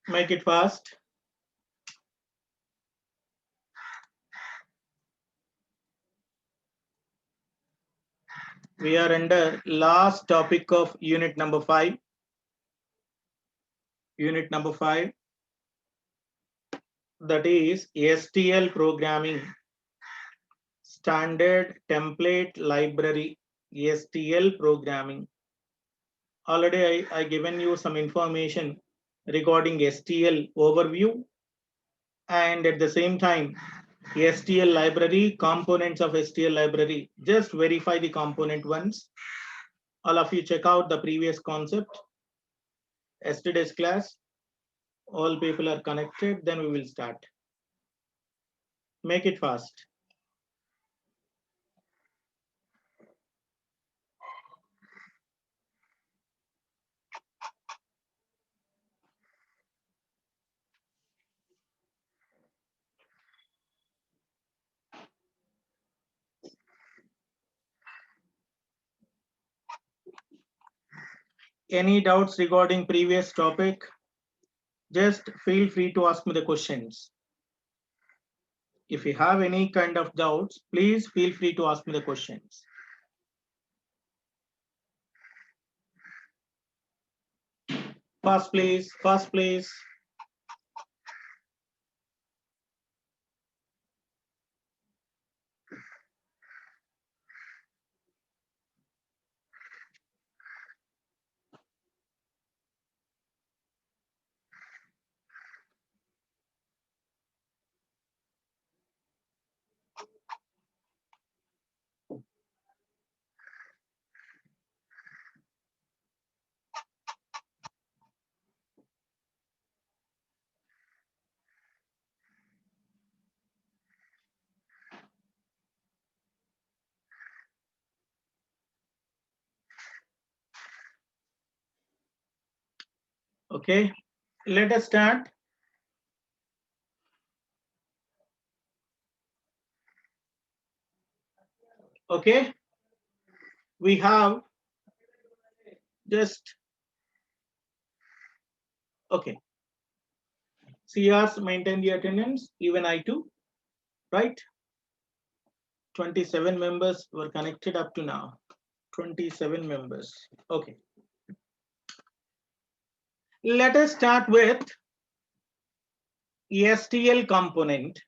Make it fast. We are under last topic of unit number 5. Unit number 5, that is STL programming, standard template library, STL programming. Already I given you some information regarding STL overview, and at the same time STL library, components of STL library. Just verify the component once. All of you check out the previous concept, yesterday's class. All people are connected, then we will start. Make it fast. Any doubts regarding previous topic? Just feel free to ask me the questions. If you have any kind of doubts, please feel free to ask me the questions. Fast, please. Fast, please. Okay, let us start. Okay, we have just, okay, CRs maintain the attendance, even I too, right? 27 members were connected up to now. 27 members. Okay. Let us start with STL component.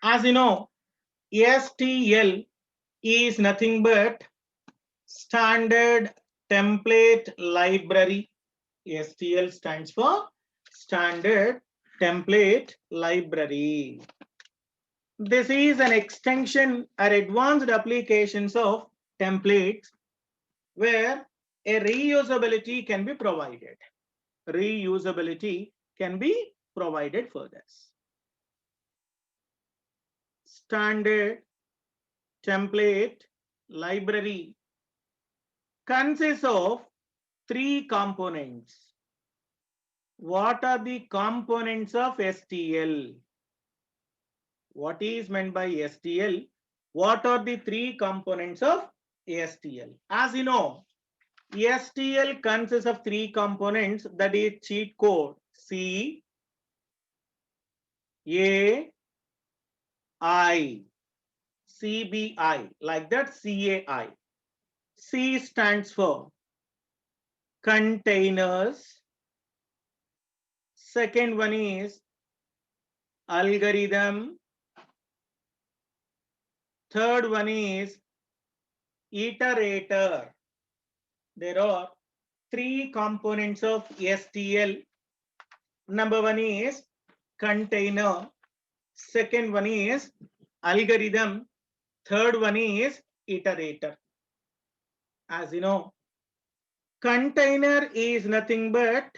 As you know, STL is nothing but standard template library. STL stands for standard template library. This is an extension or advanced applications of templates where a reusability can be provided. Reusability can be provided for this. Standard template library consists of 3 components. What are the components of STL? What is meant by STL? What are the 3 components of STL? As you know, STL consists of 3 components, that is cheat code C, A, I, CBI, like that, CAI. C stands for containers. Second one is algorithm. Third one is iterator. There are 3 components of STL. Number 1 is container. Second one is algorithm. Third one is iterator. As you know, container is nothing but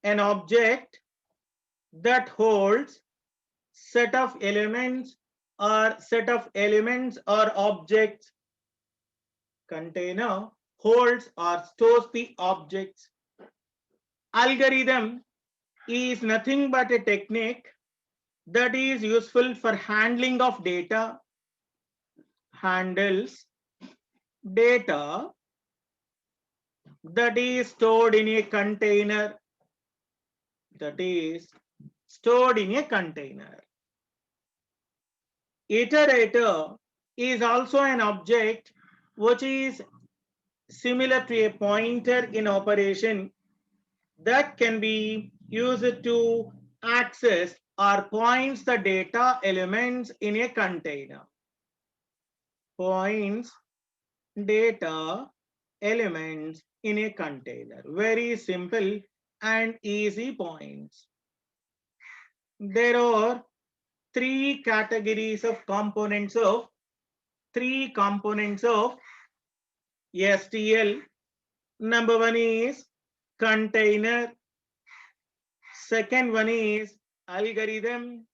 an object that holds set of elements or objects. Container holds or stores the objects. Algorithm is nothing but a technique that is useful for handling of data, handles data that is stored in a container. that is stored in a container. Iterator is also an object which is similar to a pointer in operation that can be used to access or points the data elements in a container. Points data elements in a container. Very simple and easy points. There are three components of STL. Number one is container. Second one is algorithm.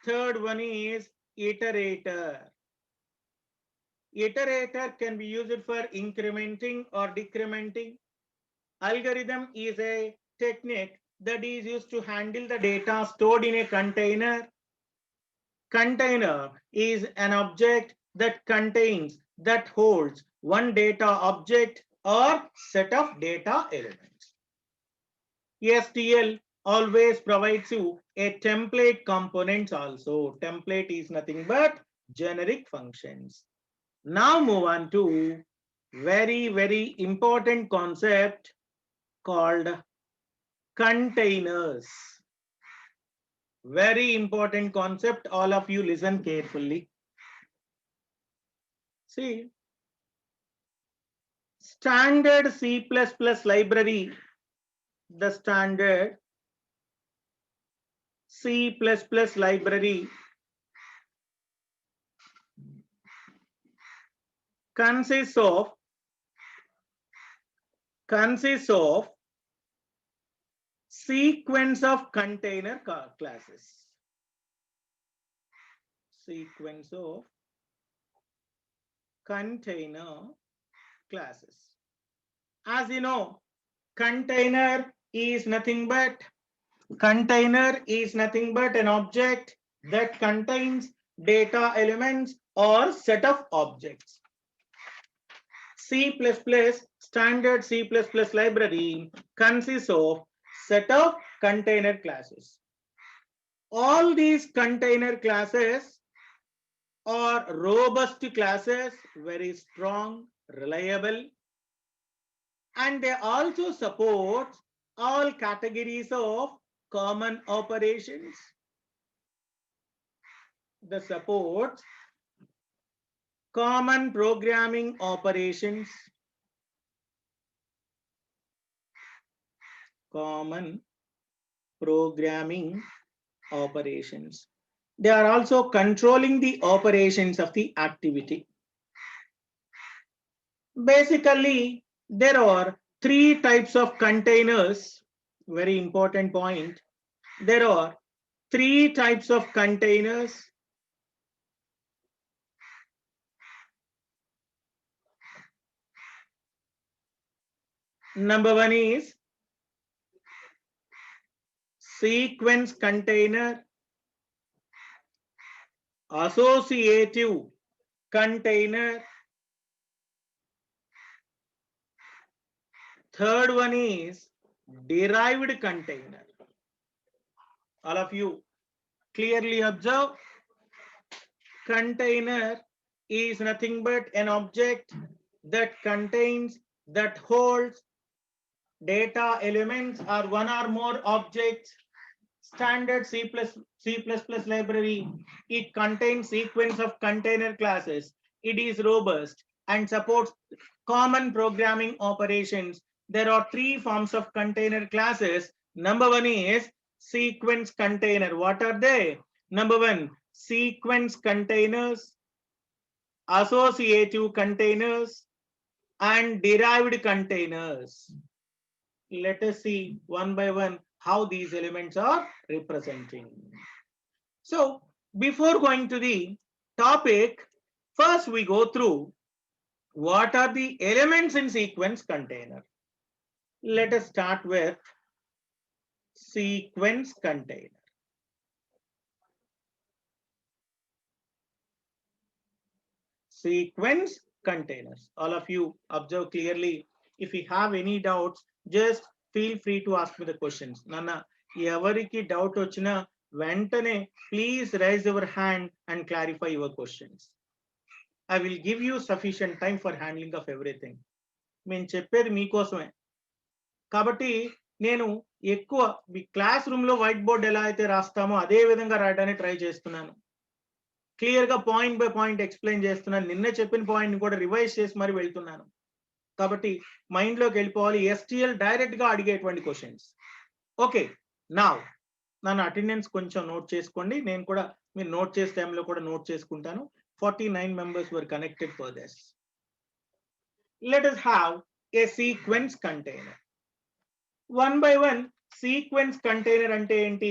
Third one is iterator. Iterator can be used for incrementing or decrementing. Algorithm is a technique that is used to handle the data stored in a container. Container is an object that holds one data object or set of data elements. STL always provides you a template component also. Template is nothing but generic functions. Now move on to very important concept called containers. Very important concept. All of you listen carefully. See, standard C++ library, the standard C++ library consists of sequence of container classes. Sequence of container classes. As you know, container is nothing but an object that contains data elements or set of objects. Standard C++ library consists of set of container classes. All these container classes are robust classes, very strong, reliable, and they also support all categories of common operations. They support common programming operations, They are also controlling the operations of the activity. Basically, there are three types of containers. Very important point. There are three types of containers. Number one is sequence container, associative container. Third one is derived container. All of you clearly observe, container is nothing but an object that holds data elements or one or more objects. Standard C++ library, it contains sequence of container classes. It is robust and supports common programming operations. There are three forms of container classes. Number one is sequence container. What are they? Number one, sequence containers, associative containers, and derived containers. Let us see one by one how these elements are representing. So before going to the topic, first we go through what are the elements in sequence container. Let us start with sequence container. Sequence containers. All of you observe clearly. If you have any doubts, just feel free to ask me the questions. Nana, ఎవరికి doubt వచ్చినా వెంటనే please rise your hand and clarify your questions. I will give you sufficient time for handling of everything. మేము చెప్పేది మీకోసమే కాబట్టి నేను ఎక్కువ మీ class room లో వైట్ బోర్డ్ ఎలా అయితే రాస్తామో అదే విధంగా రాయడానికి ట్రై చేస్తున్నాను. క్లియర్ గా పాయింట్ బై పాయింట్ ఎక్స్ప్లెయిన్ చేస్తున్నాను. నిన్నే చెప్పిన పాయింట్ కూడా రివైజ్ చేసి మరి వెళ్తున్నాను. కాబట్టి మైండ్ లోకి వెళ్ళిపోవాలి. STL డైరెక్ట్ గా అడిగేటువంటి క్వశ్చన్స్. ఓకే, నా నన్ను అటెండెన్స్ కొంచెం నోట్ చేసుకోండి. నేను కూడా మీరు నోట్ చేసే టైంలో కూడా నోట్ చేసుకుంటాను. 49 members were connected for this. Let us have a sequence container. One by one sequence container అంటే ఏంటి,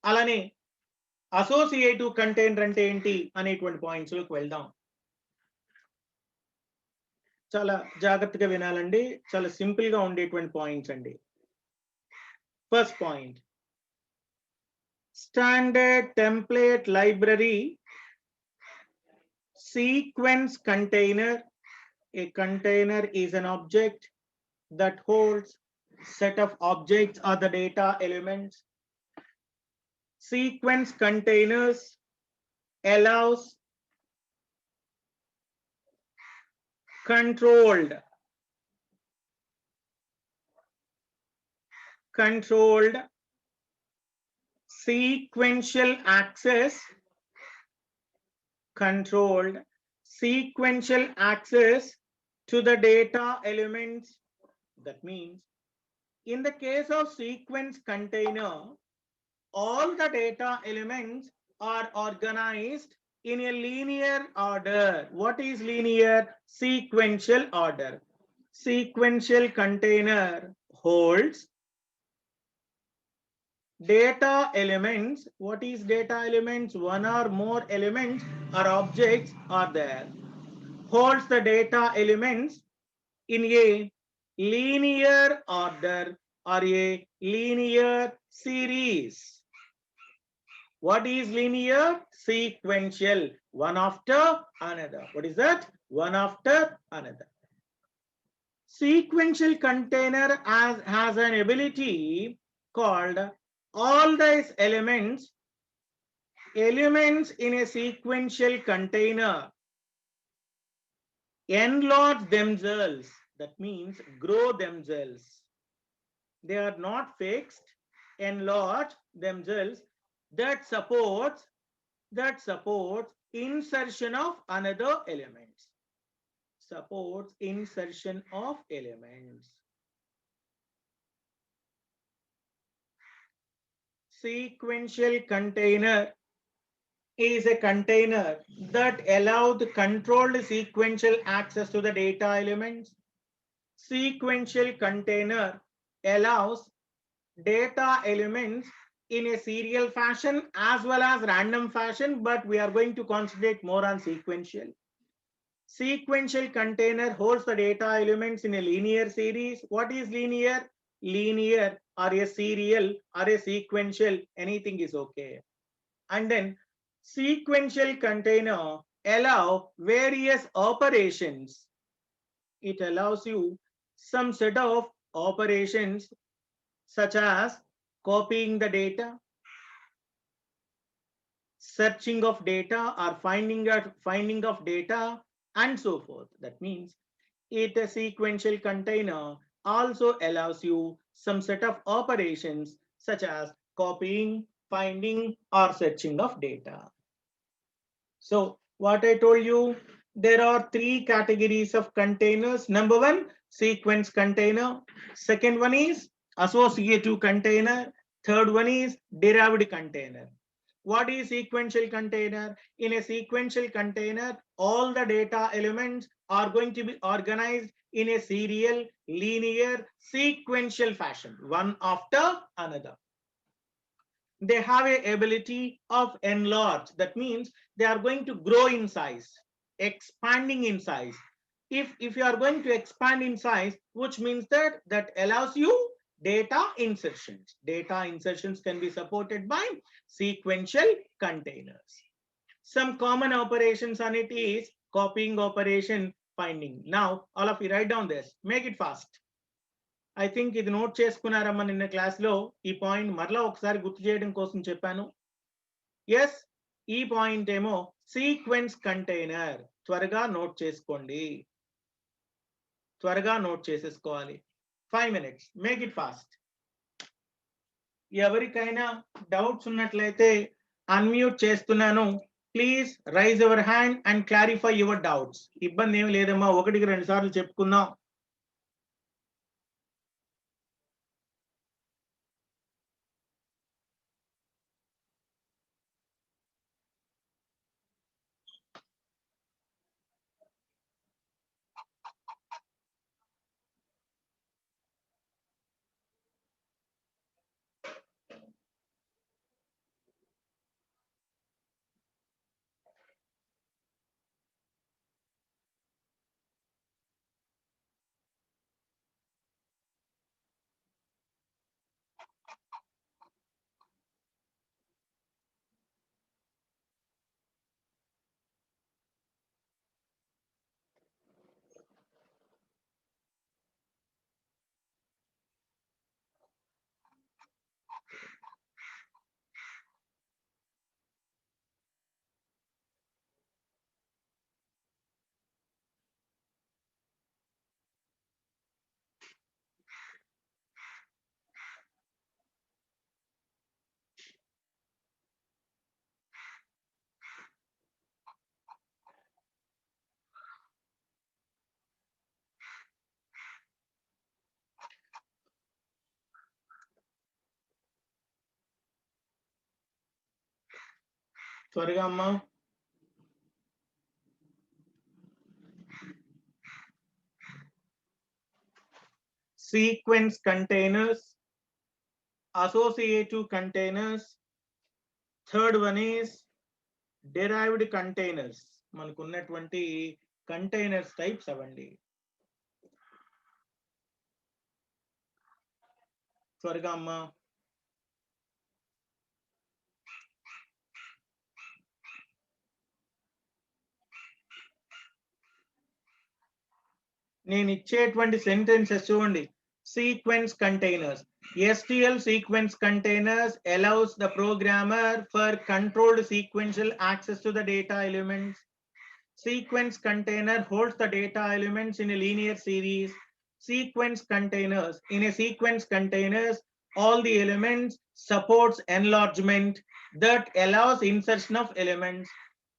అలానే అసోసియేటివ్ కంటైనర్ అంటే ఏంటి అనేటువంటి పాయింట్స్ లోకి వెళ్దాం. చాలా జాగ్రత్తగా వినాలండి. చాలా సింపుల్ గా ఉండేటువంటి పాయింట్స్ అండి. First point, standard template library sequence container. A container is an object that holds set of objects or the data elements. Sequence containers allows controlled sequential access to the data elements. That means in the case of sequence container, all the data elements are organized in a linear order. What is linear? Sequential order. Sequential container holds data elements. What is data elements? One or more elements or objects are there. Holds the data elements in a linear order or a linear series. What is linear? Sequential, one after another. What is that? One after another. Sequential container has an ability called all these elements in a sequential container enlarge themselves. That means grow themselves. They are not fixed, enlarge themselves. That supports insertion of another elements. Supports insertion of elements. Sequential container is a container that allows controlled sequential access to the data elements. Sequential container allows data elements in a serial fashion as well as random fashion, but we are going to concentrate more on sequential. Sequential container holds the data elements in a linear series. What is linear? Linear or a serial or a sequential, anything is okay. And then sequential container allow various operations. It allows you some set of operations such as copying the data, searching of data, or finding of data, and so forth. That means a sequential container also allows you some set of operations such as copying, finding, or searching of data. So what I told you, there are 3 categories of containers. Number 1, sequence container. Second one is associative container. Third one is derived container. What is sequential container? In a sequential container, all the data elements are going to be organized in a serial, linear, sequential fashion, one after another. They have a ability of enlarge. That means they are going to grow in size, expanding in size. If you are going to expand in size, which means that allows you data insertions. Data insertions can be supported by sequential containers. Some common operations on it is copying operation, finding. Now all of you write down this, make it fast. I think ఇది note చేసుకున్నారమ్మా నిన్న క్లాస్లో. ఈ point మరలా ఒకసారి గుర్తు చేయడం కోసం చెప్పాను. ఎస్, ఈ పాయింట్ ఏమో సీక్వెన్స్ కంటైనర్. త్వరగా నోట్ చేసుకోండి, త్వరగా నోట్ చేసేసుకోవాలి. 5 minutes, మేక్ ఇట్ ఫాస్ట్. ఎవరికైనా డౌట్స్ ఉన్నట్లయితే అన్మ్యూట్ చేస్తున్నాను. Please rise your hand and clarify your doubts. ఇబ్బంది ఏమి లేదమ్మా, 1-2 సార్లు చెప్పుకుందాం. త్వరగా అమ్మా. Sequence containers, associative containers, third one is derived containers. మనకున్నటువంటి కంటైనర్స్ టైప్స్ అవండి. త్వరగా అమ్మా. నేను ఇచ్చేటువంటి సెంటెన్సెస్ చూడండి. Sequence containers. STL sequence containers allows the programmer for controlled sequential access to the data elements. Sequence container holds the data elements in a linear series. Sequence containers, in a sequence containers, all the elements supports enlargement that allows insertion of elements.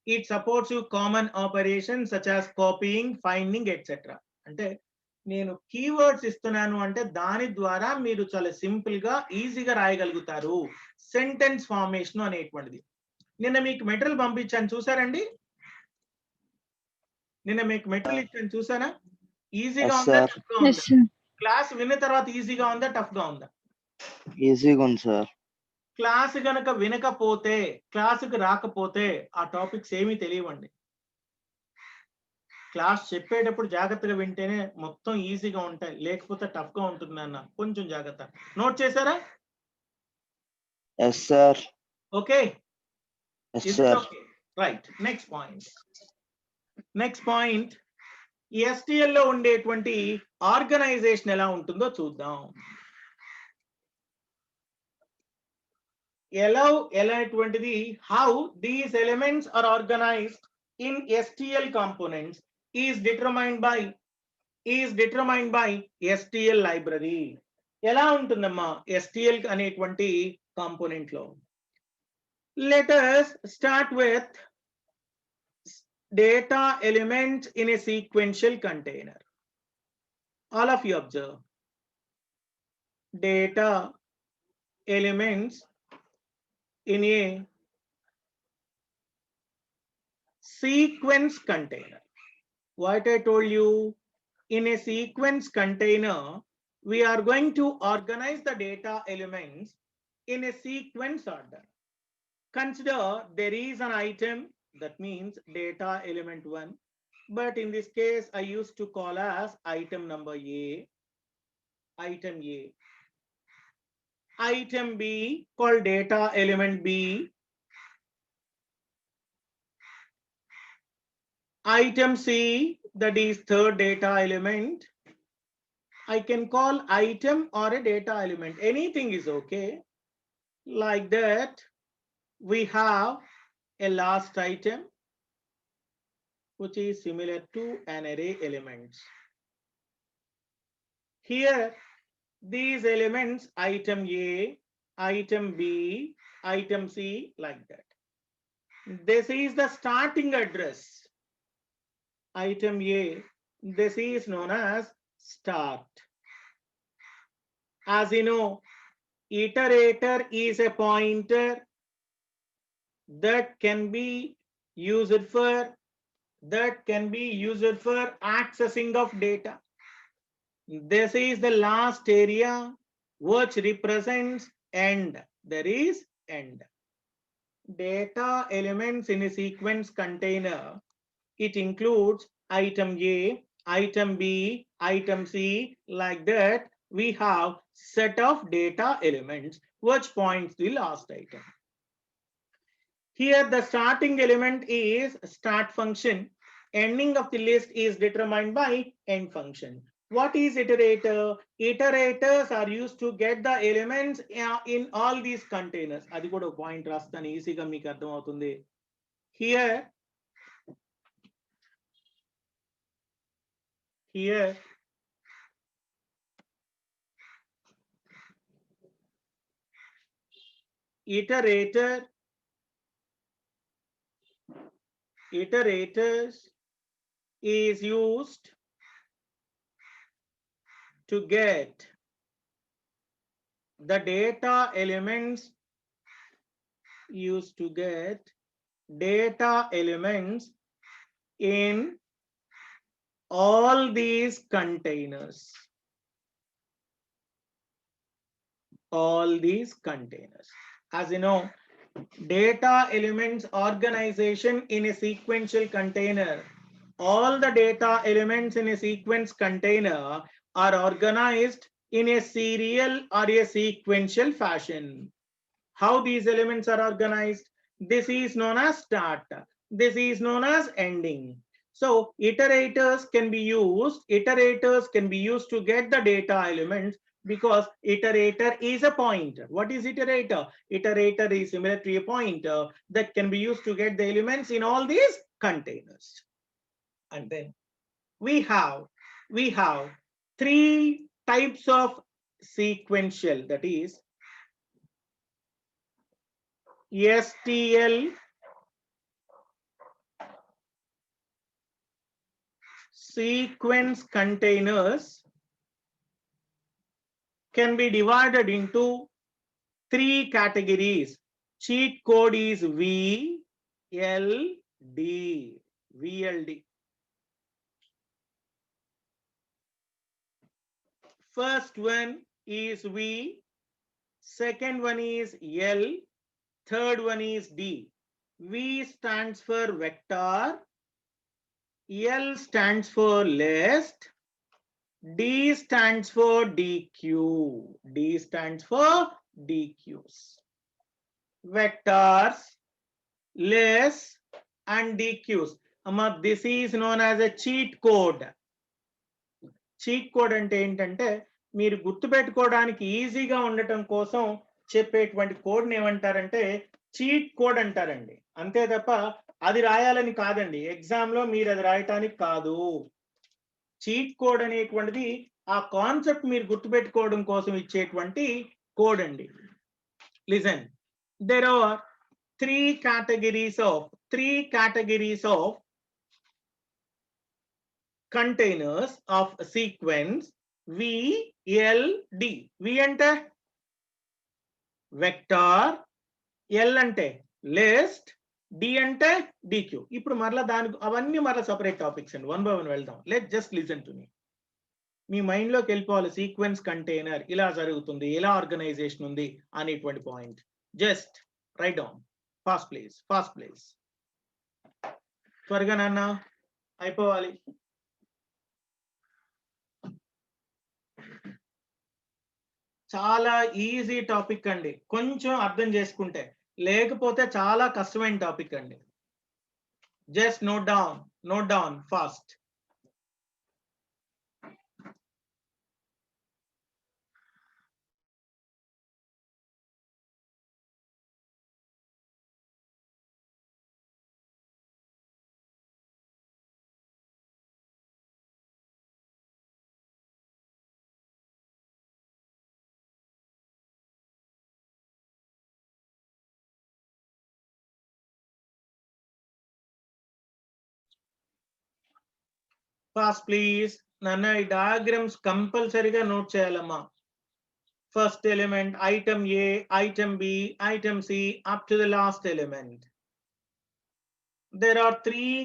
It supports you common operations such as copying, finding, etc. అంటే నేను keywords ఇస్తున్నాను అంటే దాని ద్వారా మీరు చాలా simple గా ఈజీగా రాయగలుగుతారు సెంటెన్స్ ఫార్మేషన్ అనేటువంటిది. నిన్న మీకు మెటీరియల్ పంపించాను, చూసారండి? నిన్న మీకు మెటీరియల్ ఇచ్చాను, చూసారా? ఈజీగా ఉందా, టఫ్ గా ఉందా? క్లాస్ విన్న తర్వాత ఈజీగా ఉందా, టఫ్ గా ఉందా? ఈజీగా ఉంది సార్. క్లాస్ గనక వినకపోతే, క్లాసుకు రాకపోతే ఆ టాపిక్స్ ఏమీ తెలియవండి. క్లాస్ చెప్పేటప్పుడు జాగ్రత్తగా వింటేనే మొత్తం ఈజీగా ఉంటాయి, లేకపోతే టఫ్ గా ఉంటుంది అన్న. కొంచెం జాగ్రత్త. నోట్ చేశారా? Yes sir. Okay, yes sir. Right. Next point STL లో ఉండేటువంటి ఆర్గనైజేషన్ ఎలా ఉంటుందో చూద్దాం. ఎలాంటిది, how these elements are organised in STL components is determined by STL library. ఎలా ఉంటుందమ్మా STL అనేటువంటి కాంపోనెంట్ లో? Let us start with data elements in a sequential container. All of you observe. Data elements in a sequence container. What I told you, in a sequence container, we are going to organize the data elements in a sequence order. Consider there is an item, that means data element 1, but in this case I used to call as item number A, item A. Item B called data element B. Item C, that is third data element. I can call item or a data element. Anything is okay. Like that, we have a last item, which is similar to an array elements. Here, these elements, item A, item B, item C, like that. This is the starting address. Item A, this is known as start. As you know, iterator is a pointer that can be used for accessing of data. This is the last area which represents end. There is end. Data elements in a sequence container. It includes item A, item B, item C, like that. We have set of data elements which points to the last item. Here the starting element is start function. Ending of the list is determined by end function. What is iterator? Iterators are used to get the elements in all these containers. Adi kuda point rastan easy ga meeku ardham avutundi. Here iterators is used to get the data elements in all these containers. As you know, data elements organization in a sequential container. All the data elements in a sequence container are organized in a serial or a sequential fashion. How these elements are organized? This is known as start. This is known as ending. So iterators can be used to get the data elements, because iterator is a pointer. What is iterator? Iterator is similar to a pointer that can be used to get the elements in all these containers. And then we have three types of sequential, that is STL, sequence containers can be divided into three categories. Cheat code is VLD. First one is V, second one is L, third one is D. V stands for vector, L stands for list, D stands for DQ. Vectors, lists, and DQs. This is known as a cheat code. Cheat code అంటే ఏంటంటే, మీరు గుర్తుపెట్టుకోవడానికి ఈజీగా ఉండటం కోసం చెప్పేటువంటి కోడ్ని ఏమంటారంటే cheat code అంటారండి. అంతే తప్ప అది రాయాలని కాదండి. ఎగ్జామ్ లో మీరు అది రాయటానికి కాదు. చీట్ కోడ్ అనేటువంటిది ఆ కాన్సెప్ట్ మీరు గుర్తుపెట్టుకోవడం కోసం ఇచ్చేటువంటి కోడ్ అండి. Listen, there are three categories of containers of sequence V, L, D. V అంటే వెక్టార్, L అంటే లిస్ట్, D అంటే DQ. ఇప్పుడు మరలా అవన్నీ మరలా సపరేట్ టాపిక్స్ అండి. వన్ బై వన్ వెళ్దాం. Let just listen to me. Me mind లోకి వెళ్ళిపోవాలి. సీక్వెన్స్ కంటైనర్ ఇలా జరుగుతుంది, ఎలా ఆర్గనైజేషన్ ఉంది అనేటువంటి point. Just right down. Fast please. త్వరగా నాన్న, అయిపోవాలి. చాలా ఈజీ టాపిక్ అండి, కొంచెం అర్థం చేసుకుంటే. లేకపోతే చాలా కష్టమైన టాపిక్ అండి. Just note down fast. Fast please. Nana diagrams compulsory note cheyalama. First element, item A, item B, item C, up to the last element. There are three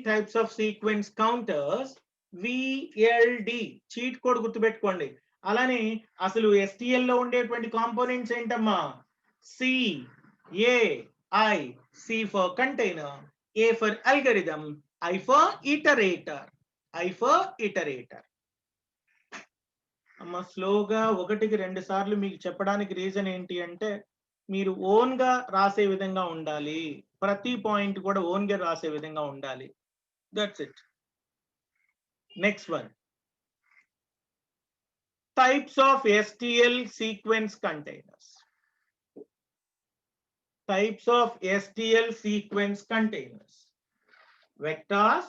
types of sequence counters. VLD cheat code గుర్తుపెట్టుకోండి. అలానే అసలు STL లో ఉండేటువంటి components ఏంటమ్మా? C, A, I. C for container, A for algorithm, I for iterator. అమ్మ స్లోగా ఒకటికి 2 సార్లు మీకు చెప్పడానికి రీజన్ ఏంటి అంటే మీరు ఓన్ గా రాసే విధంగా ఉండాలి. ప్రతి పాయింట్ కూడా ఓన్ గా రాసే విధంగా ఉండాలి. That's it. Next one, types of STL sequence containers. Types of STL sequence containers: vectors,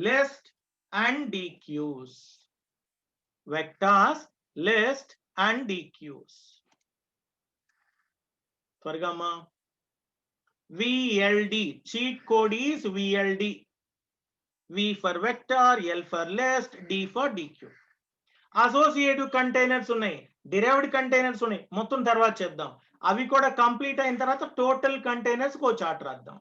list and dequeues. Vectors, list and dequeues. Tvargama. VLD cheat code is VLD. V for vector, L for list, D for deq. Associative containers ఉన్నాయి, derived containers ఉన్నాయి, మొత్తం తర్వాత చేద్దాం. అవి కూడా complete అయిన తర్వాత total containers ఒక చార్ట్ రాద్దాం.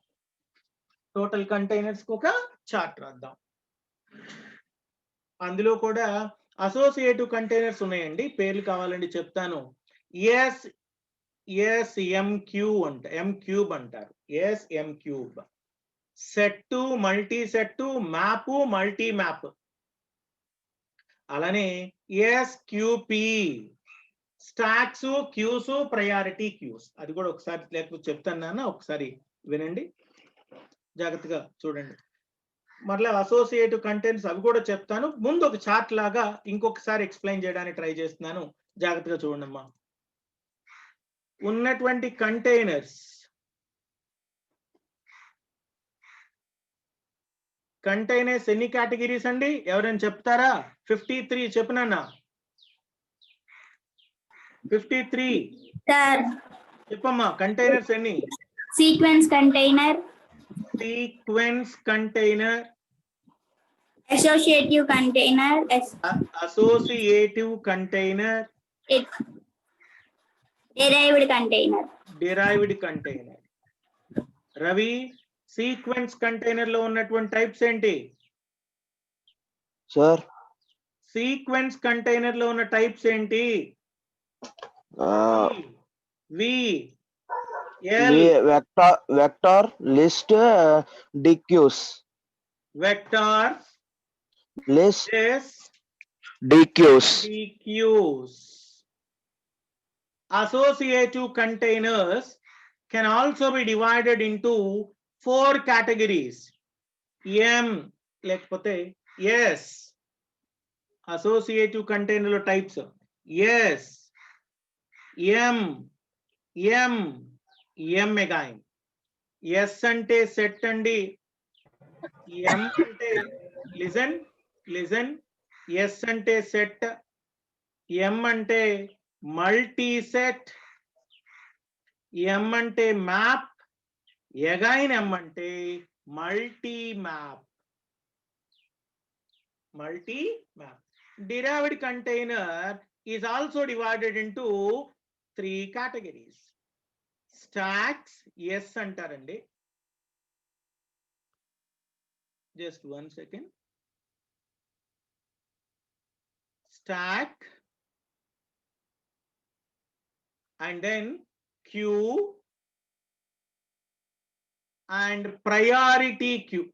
అందులో కూడా అసోసియేటివ్ కంటైనర్స్ ఉన్నాయండి, పేర్లు కావాలండి చెప్తాను. ఎస్ఎం క్యూబ్ అంటారు. SM cube, set, multi set, map, multi map. అలానే SQP, stacks, queues, priority queues. అది కూడా ఒకసారి లేకపోతే చెప్తాను, ఒకసారి వినండి, జాగ్రత్తగా చూడండి. మరలా అసోసియేటివ్ కంటెంట్స్ అవి కూడా చెప్తాను. ముందు ఒక చార్ట్ లాగా ఇంకొకసారి ఎక్స్ప్లెయిన్ చేయడానికి ట్రై చేస్తున్నాను, జాగ్రత్తగా చూడండి అమ్మా. ఉన్నటువంటి కంటైనర్స్, ఎన్ని కేటగిరీస్ అండి? ఎవరైనా చెప్తారా? 53 చెప్పనన్నా. 53 చెప్పమ్మా. కంటైనర్స్ ఎన్ని? Sequence container, associative container, derived container. Ravi, sequence container లో ఉన్నటువంటి టైప్స్ ఏంటి సార్? సీక్వెన్స్ కంటైనర్ లో ఉన్న టైప్స్ ఏంటి? Vector, list, deques. Vectors, list, deques. Associative containers can also be divided into 4 categories. M లేకపోతే S. అసోసియేటివ్ కంటైనర్ లో types S, M, again. S అంటే set అండి, M అంటే లిజన్, S అంటే set, M అంటే మల్టీ సెట్, M అంటే map, again M అంటే multi map. Derived container is also divided into 3 categories. Stacks, yes antarandi. Just 1 second. Stack, and then queue and priority queue.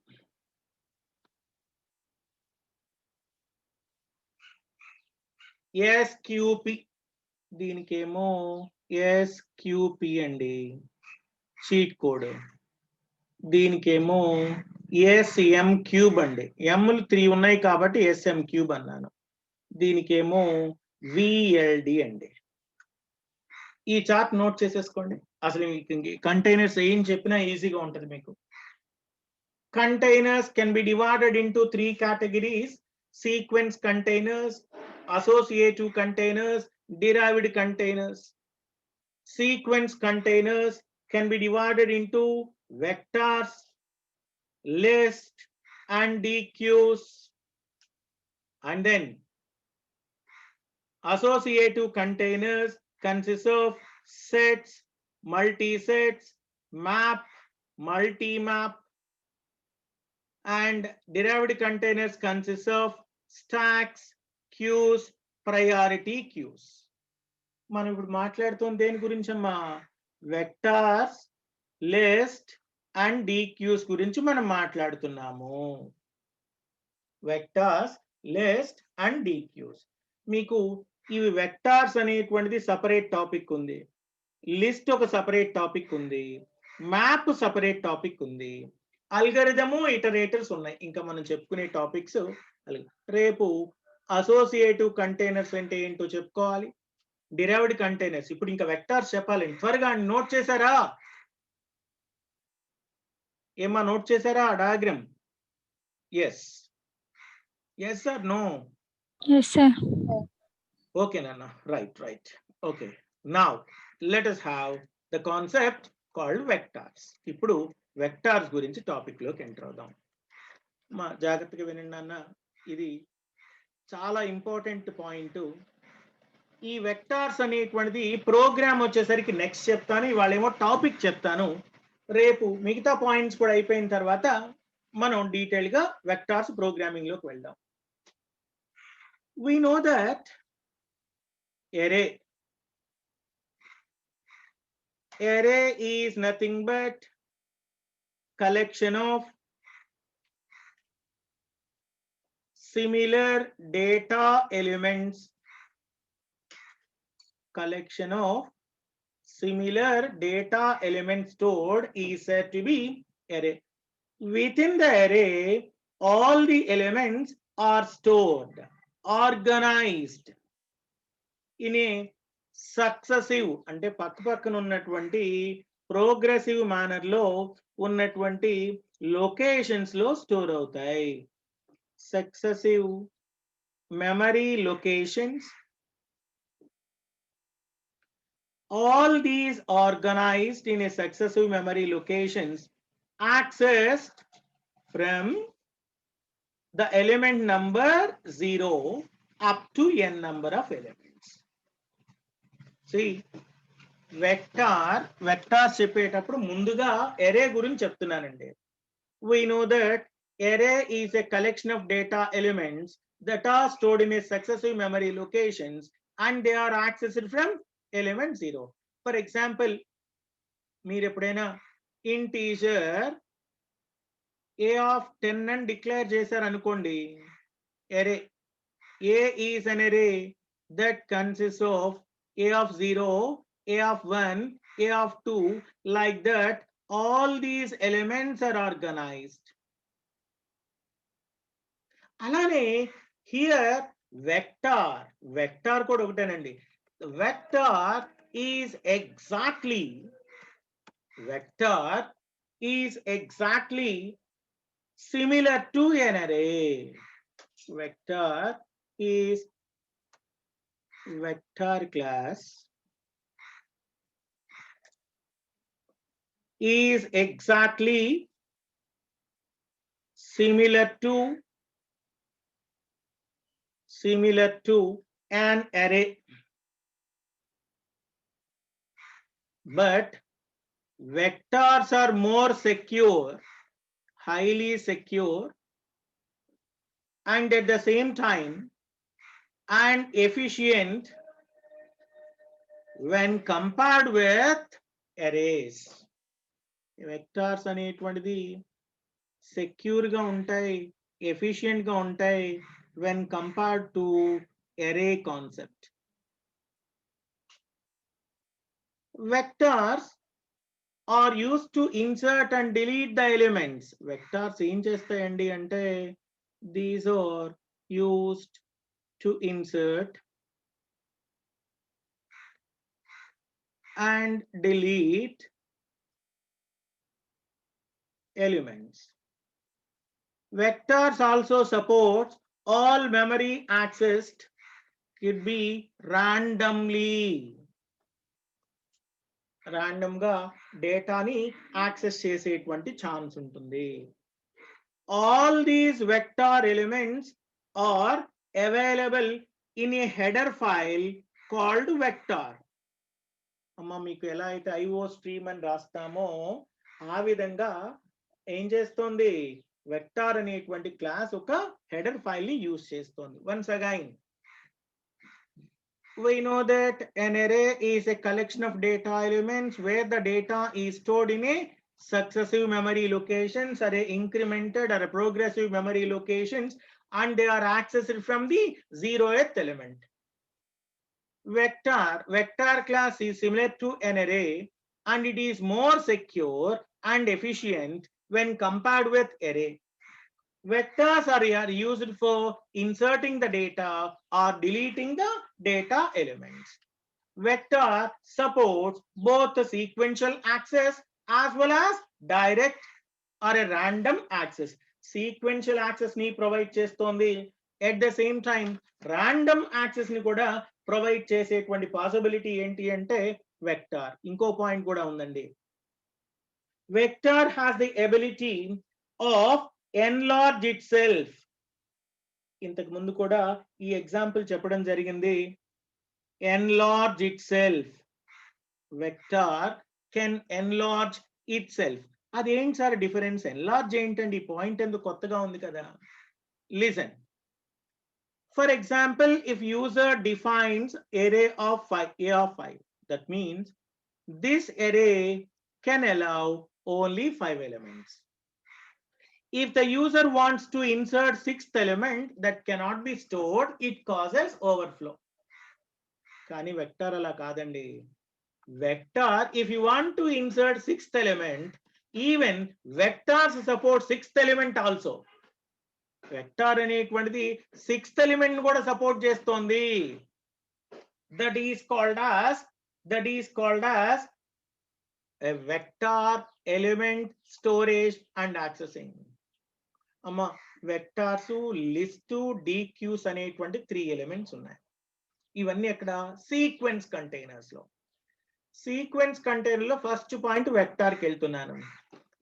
SQP, దీనికేమో SQP అండి sheet code. దీనికేమో SM cube అండి. ఎమ్లు 3 ఉన్నాయి కాబట్టి SM cube అన్నాను. దీనికేమో VLD అండి. ఈ chart note చేసేసుకోండి. అసలు containers ఏం చెప్పినా ఈజీగా ఉంటుంది మీకు. Containers can be divided into 3 categories: sequence containers, associative containers, derived containers. Sequence containers can be divided into vectors, list and DQs. And then associative containers consist of sets, multi-sets, map, multi-map, and derived containers consist of stacks, queues, priority queues. మనం ఇప్పుడు మాట్లాడుతున్న దేని గురించమ్మా? Vectors, list and DQs గురించి మనం మాట్లాడుతున్నాము. Vectors, list and DQs. మీకు ఇవి vectors అనేటువంటిది సపరేట్ టాపిక్ ఉంది, లిస్ట్ ఒక సపరేట్ టాపిక్ ఉంది, మ్యాప్ సపరేట్ టాపిక్ ఉంది, అల్గరిథము, ఇటరేటర్స్ ఉన్నాయి. ఇంకా మనం చెప్పుకునే టాపిక్స్. రేపు అసోసియేటివ్ కంటైనర్స్ అంటే ఏంటో చెప్పుకోవాలి, డిరైవ్డ్ కంటైనర్స్. ఇప్పుడు ఇంకా వెక్టార్స్ చెప్పాలి. త్వరగా నోట్ చేశారా? ఏమా నోట్ చేశారా diagram? Yes, yes or no? Yes, sir. Okay, Nana. Right. Okay. Now, let us have the concept called vectors. ఇప్పుడు వెక్టార్స్ గురించి టాపిక్ లోకి ఎంటర్ అవుదాం. మా జాగ్రత్తగా వినండి అన్న, ఇది చాలా ఇంపార్టెంట్ పాయింట్. ఈ వెక్టార్స్ అనేటువంటిది ప్రోగ్రామ్ వచ్చేసరికి నెక్స్ట్ చెప్తాను, ఇవాళ ఏమో టాపిక్ చెప్తాను. రేపు మిగతా పాయింట్స్ కూడా అయిపోయిన తర్వాత మనం డీటెయిల్ గా వెక్టార్స్ ప్రోగ్రామింగ్ లోకి వెళ్దాం. We know that array is nothing but collection of similar data elements. Collection of similar data elements stored is said to be array. Within the array, all the elements are stored, organized in a successive, అంటే పక్క పక్కన ఉన్నటువంటి progressive manner లో ఉన్నటువంటి locations లో store అవుతాయి. Successive memory locations. All these organized in a successive memory locations accessed from the element number 0 up to n number of elements. See, vectors చెప్పేటప్పుడు ముందుగా array గురించి చెప్తున్నానండి. We know that array is a collection of data elements that are stored in a successive memory locations and they are accessed from element 0. For example, మీరు ఎప్పుడైనా integer a of 10 అని declare చేశారు అనుకోండి, array a is an array that consists of a of 0, a of 1, a of 2, like that. All these elements are organized. అలానే here vector కూడా ఒకటేనండి. Vector is exactly similar to an array. Vector class is exactly similar to an array, but vectors are more secure, highly secure, and at the same time and efficient when compared with arrays. Vectors అనేటువంటిది secure గా ఉంటాయి, efficient గా ఉంటాయి when compared to array concept. Vectors are used to insert and delete the elements. Vectors ఏం చేస్తాయండి అంటే, these are used to insert and delete elements. Vectors also support all memory accessed could be randomly. Random గా డేటాని access చేసేటువంటి chance ఉంటుంది. all these vector elements are available in a header file called vector. అమ్మ మీకు ఎలా అయితే IO stream అని రాస్తామో ఆ విధంగా ఏం చేస్తుంది, వెక్టార్ అనేటువంటి క్లాస్ ఒక హెడర్ ఫైల్ ని యూజ్ చేస్తుంది. Once again we know that an array is a collection of data elements where the data is stored in a successive memory locations or a incremented or a progressive memory locations, and they are accessed from the 0th element. Vector class is similar to an array, and it is more secure and efficient when compared with array. Vectors are used for inserting the data or deleting the data elements. Vector supports both the sequential access as well as direct or a random access. Sequential access ni provide చేస్తుంది, at the same time random access ni కూడా provide చేసేటువంటి possibility ఏంటి అంటే vector. ఇంకో point కూడా ఉందండి, vector has the ability of enlarge itself. ఇంతకు ముందు కూడా ఈ ఎగ్జాంపుల్ చెప్పడం జరిగింది, enlarge itself. Vector can enlarge itself. అదేంటి సార్ డిఫరెన్స్, enlarge ఏంటండి, ఈ పాయింట్ ఎందుకు కొత్తగా ఉంది కదా. Listen. For example, if user defines array of 5, a of 5, that means this array can allow only 5 elements. If the user wants to insert 6th element that cannot be stored, it causes overflow. Kani vector ala kadandi. Vector, if you want to insert 6th element, even vectors support 6th element also. Vector అనేటువంటిది 6th element కూడా support చేస్తుంది. That is called as a vector element storage and accessing. అమ్మ vectors, list, డిక్యూస్ అనేటువంటి 3 elements ఉన్నాయి. ఇవన్నీ ఎక్కడ, sequence containers లో. Sequence container లో ఫస్ట్ పాయింట్ వెక్టార్ కి వెళ్తున్నాను.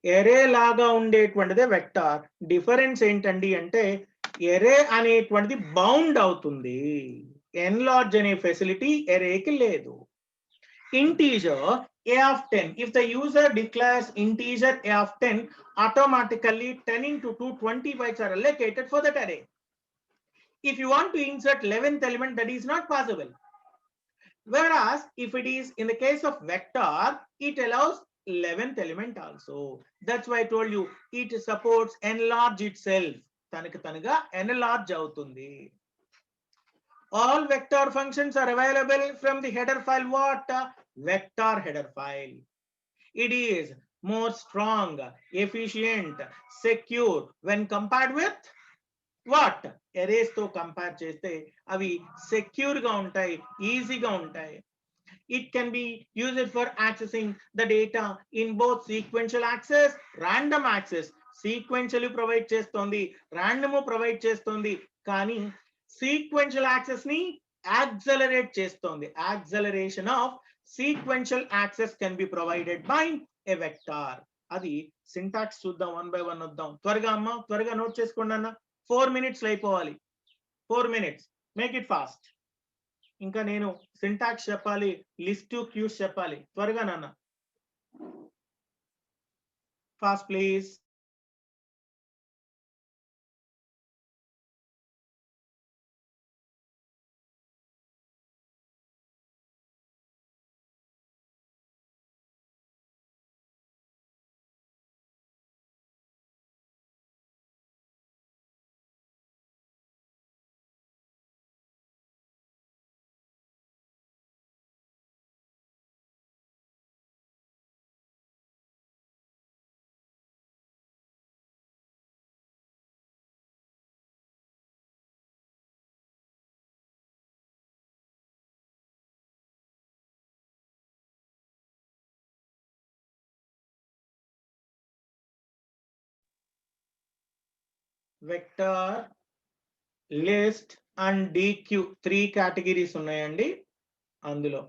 ఎరే లాగా ఉండేటువంటిదే వెక్టార్. డిఫరెన్స్ ఏంటండి అంటే ఎరే అనేటువంటిది బౌండ్ అవుతుంది, ఎన్లార్జ్ అనే ఫెసిలిటీ ఎరేకి లేదు. Integer a of 10, if the user declares integer a of 10, automatically 10 into 2, 20 bytes are allocated for that array. If you want to insert 11th element, that is not possible. Whereas if it is in the case of vector, it allows 11th element also. That's why I told you it supports enlarge itself. తనకి తనగా enlarge అవుతుంది. All vector functions are available from the header file. What? Vector header file. It is more strong, efficient, secure when compared with what? Arrays తో compare చేస్తే అవి secure గా ఉంటాయి, ఈజీగా ఉంటాయి. It can be used for accessing the data in both sequential access, random access. Sequentially provide చేస్తుంది, random provide చేస్తుంది, కానీ sequential access ni accelerate చేస్తుంది. Acceleration of sequential access can be provided by a vector. అది syntax చూద్దాం, 1 by 1 వద్దాం. త్వరగా అమ్మ, త్వరగా నోట్ చేసుకోండి అన్న. 4 minutes అయిపోవాలి. 4 minutes, మేక్ ఇట్ ఫాస్ట్. ఇంకా నేను సింటాక్స్ చెప్పాలి, లిస్ట్, క్యూస్ చెప్పాలి. త్వరగా నాన్న, fast please. Vector, list and DQ 3 categories ఉన్నాయండి. అందులో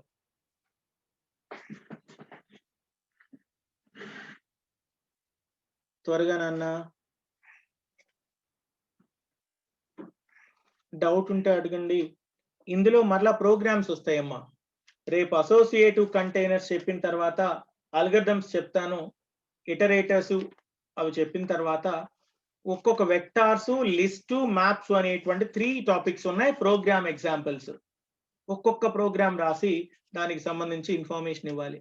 త్వరగా నాన్న డౌట్ ఉంటే అడగండి. ఇందులో మరలా ప్రోగ్రామ్స్ వస్తాయమ్మా. రేపు అసోసియేటివ్ కంటైనర్స్ చెప్పిన తర్వాత అల్గరిథమ్స్ చెప్తాను, ఇటరేటర్స్ అవి చెప్పిన తర్వాత ఒక్కొక్క వెక్టార్స్, లిస్ట్, మ్యాప్స్ అనేటువంటి 3 టాపిక్స్ ఉన్నాయి. ప్రోగ్రామ్ ఎగ్జాంపుల్స్ ఒక్కొక్క ప్రోగ్రామ్ రాసి దానికి సంబంధించి ఇన్ఫర్మేషన్ ఇవ్వాలి.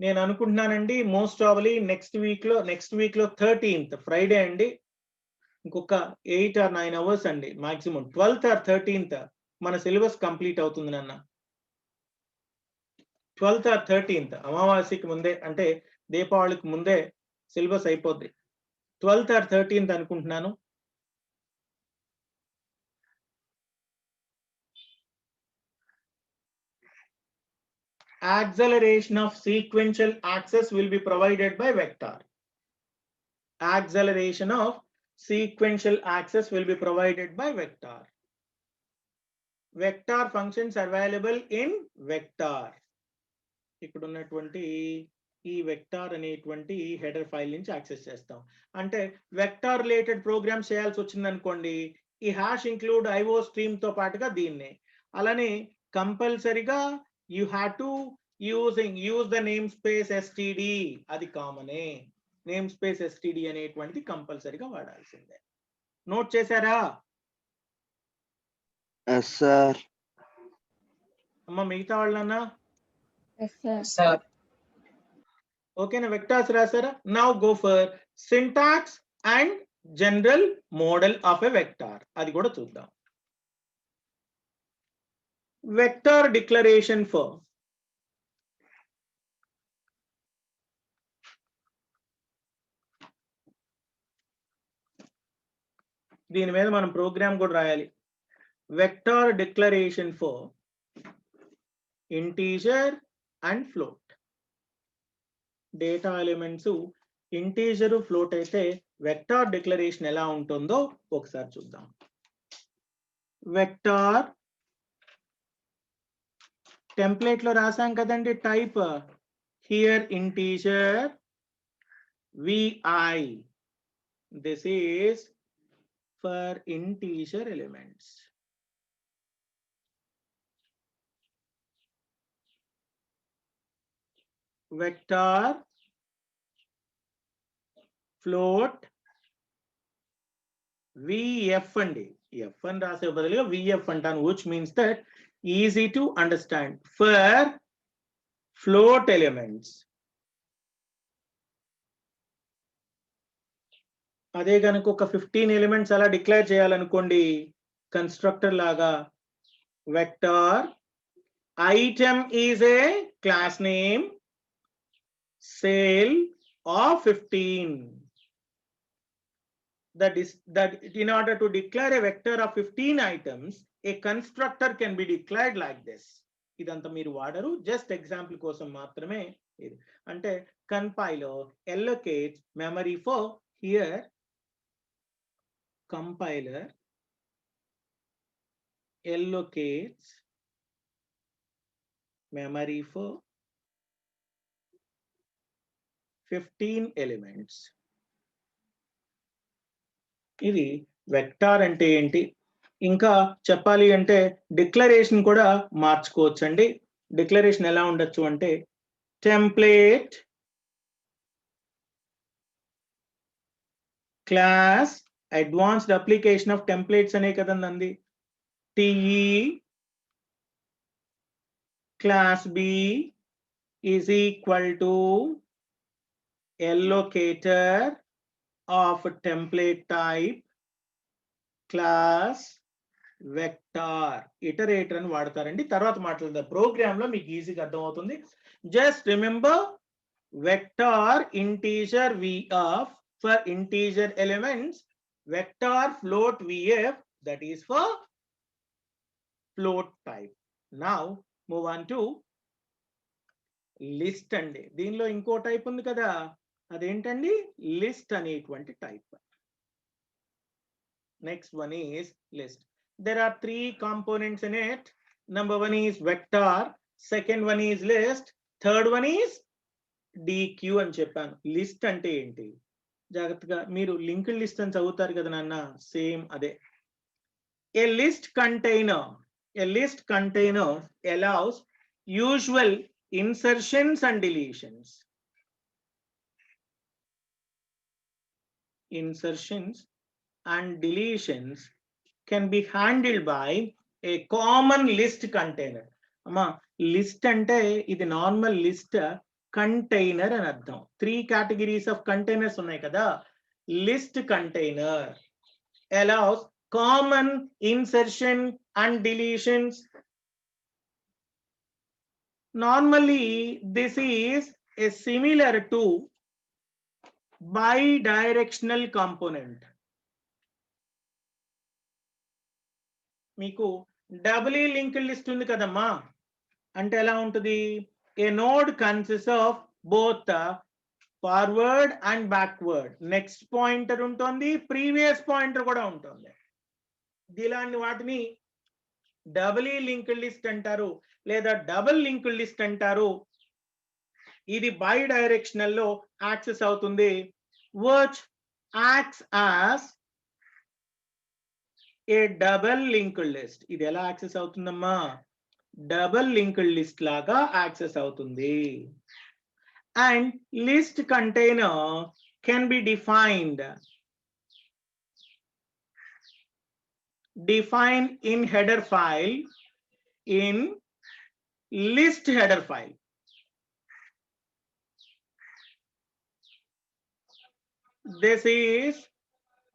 నేను అనుకుంటున్నానండి మోస్ట్ ప్రాబబ్లీ నెక్స్ట్ వీక్ లో 13th ఫ్రైడే అండి, ఇంకొక 8 or 9 hours అండి మాక్సిమం. 12th or 13th మన సిలబస్ కంప్లీట్ అవుతుంది నాన్న. 12th or 13th అమావాస్యకి ముందే, అంటే దీపావళికి ముందే సిలబస్ అయిపోద్ది. 12th or 13th అనుకుంటున్నాను. Acceleration of sequential access will be provided by vector. Acceleration of sequential access will be provided by vector. Vector functions are available in vector. ఇక్కడ ఉన్నటువంటి ఈ వెక్టార్ అనేటువంటి హెడర్ ఫైల్ నుంచి access చేస్తాం. అంటే vector related programmes చేయాల్సి వచ్చింది అనుకోండి, ఈ హ్యాష్ ఇంక్లూడ్ ఐఓ స్ట్రీమ్ తో పాటుగా దీన్నే. అలానే కంపల్సరిగా you have to use the name space STD, అది కామనే. నేమ్ స్పేస్ ఎస్టిడి అనేటువంటిది కంపల్సరిగా వాడాల్సిందే. నోట్ చేశారా Yes, sir. అమ్మ? మిగతా వాళ్ళన్నా Yes, sir. ఓకేనా? వెక్టార్స్ రాసారా? Now go for syntax and general model of a vector, అది కూడా చూద్దాం. వెక్టార్ డిక్లరేషన్ ఫర్ దీని మీద మనం ప్రోగ్రామ్ కూడా రాయాలి. Vector declaration for integer and float. Data elements integer, float అయితే వెక్టార్ డిక్లరేషన్ ఎలా ఉంటుందో ఒకసారి చూద్దాం. వెక్టార్ టెంప్లేట్ లో రాసాం కదండి type. Here integer vi, this is for integer elements. Vector float vf అండి. f అని రాసే బదులుగా vf అంటాను, which means that easy to understand. For float elements, అదే కనుక ఒక 15 ఎలిమెంట్స్ అలా డిక్లేర్ చేయాలనుకోండి కన్స్ట్రక్టర్ లాగా, vector item is a class name, sale of 15. That in order to declare a vector of 15 items, a constructor can be declared like this. ఇదంతా మీరు వాడరు, just example కోసం మాత్రమే ఇది. అంటే compiler allocates memory for, here compiler allocates memory for 15 elements. ఇది vector అంటే ఏంటి. ఇంకా చెప్పాలి అంటే డిక్లరేషన్ కూడా మార్చుకోవచ్చు అండి. డిక్లరేషన్ ఎలా ఉండొచ్చు అంటే template class advanced application of templates అనే కదండి అంది. TE class B is equal to allocator of template type class vector. Iterator అని వాడతారండి, తర్వాత మాట్లాడదాం. ప్రోగ్రామ్ లో మీకు ఈజీగా అర్థం అవుతుంది. Just remember vector integer vf for integer elements, vector float vf that is for float type. Now move on to list అండి. దీనిలో ఇంకో టైప్ ఉంది కదా, అదేంటండి? లిస్ట్ అనేటువంటి type. Next one is list. There are 3 components in it. Number 1 is vector, second one is list, third one is dq అని చెప్పాను. List అంటే ఏంటి జాగ్రత్తగా మీరు లింక్డ్ లిస్ట్ అని చదువుతారు కదా నాన్న, సేమ్ అదే. A list container allows usual insertions and deletions. Insertions and deletions can be handled by a common list container. Amma, list ante idi normal list container అని అర్థం. 3 categories of containers ఉన్నాయి కదా. List container allows common insertion and deletions. Normally this is a similar to bidirectional component. మీకు డబులీ linked list ఉంది కదమ్మా, అంటే ఎలా ఉంటుంది? A node consist of both forward and backward. Next pointer ఉంటుంది, ప్రీవియస్ పాయింటర్ కూడా ఉంటుంది. ఇలాంటి వాటిని డబులీ లింక్డ్ లిస్ట్ అంటారు లేదా డబుల్ లింక్డ్ లిస్ట్ అంటారు. ఇది బై డైరెక్షనల్ లో యాక్సెస్ అవుతుంది. which acts as a double linked list. ఇది ఎలా యాక్సెస్ అవుతుందమ్మా? డబుల్ లింక్డ్ లిస్ట్ లాగా యాక్సెస్ అవుతుంది. And list container can be defined in header file in list header file. This is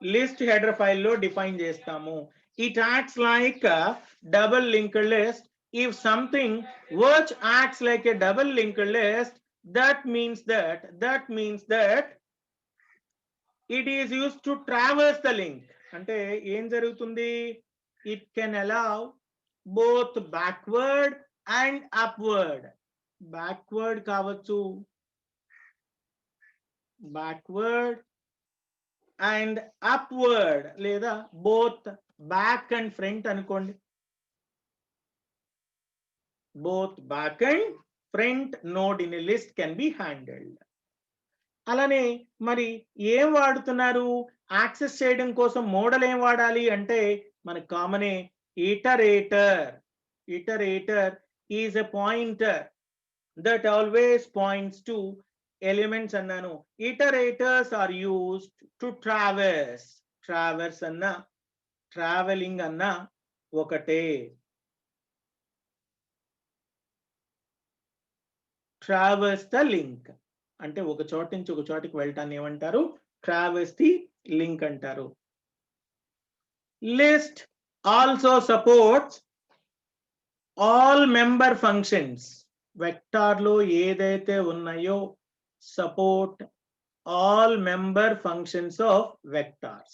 list header file lo define chestamu. It acts like a double linked list. If something which acts like a double linked list, that means that it is used to traverse the link. Ante em jarugutundi? It can allow both backward and upward. Backward kavachu, backward and upward, లేదా both back and front అనుకోండి. Both back and front node in a list can be handled. అలానే మరి ఏం వాడుతున్నారు access చేయడం కోసం? Model ఏం వాడాలి అంటే మనకు కామనే iterator. Iterator is a pointer that always points to elements అన్నాను. Iterators are used to traverse. Traverse అన్నా traveling అన్నా ఒకటే. Traverse the link అంటే ఒక చోట నుంచి ఒక చోటికి వెళ్ళటాన్ని ఏమంటారు? Traverse the link అంటారు. List also supports all member functions. Vector లో ఏదైతే ఉన్నాయో support all member functions of vectors.